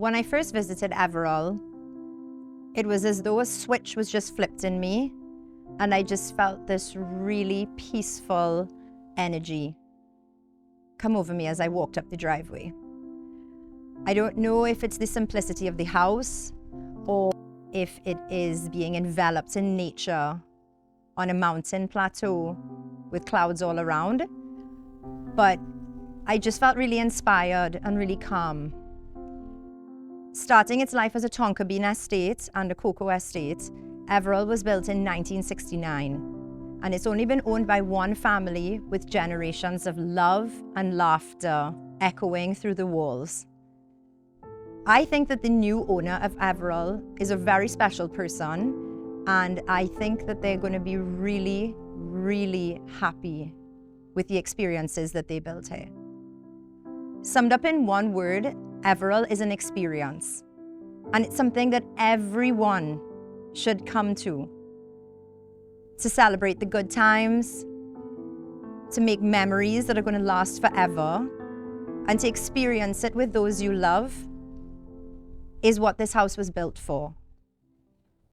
When I first visited Everall, it was as though a switch was just flipped in me, and I just felt this really peaceful energy come over me as I walked up the driveway. I don't know if it's the simplicity of the house or if it is being enveloped in nature on a mountain plateau with clouds all around, but I just felt really inspired and really calm. Starting its life as a tonka bean estate and a cocoa estate, Everall was built in 1969, and it's only been owned by one family with generations of love and laughter echoing through the walls. I think that the new owner of Everall is a very special person, and I think that they're going to be really, really happy with the experiences that they built here. Summed up in one word, Everall is an experience, and it's something that everyone should come to celebrate the good times, to make memories that are going to last forever, and to experience it with those you love is what this house was built for.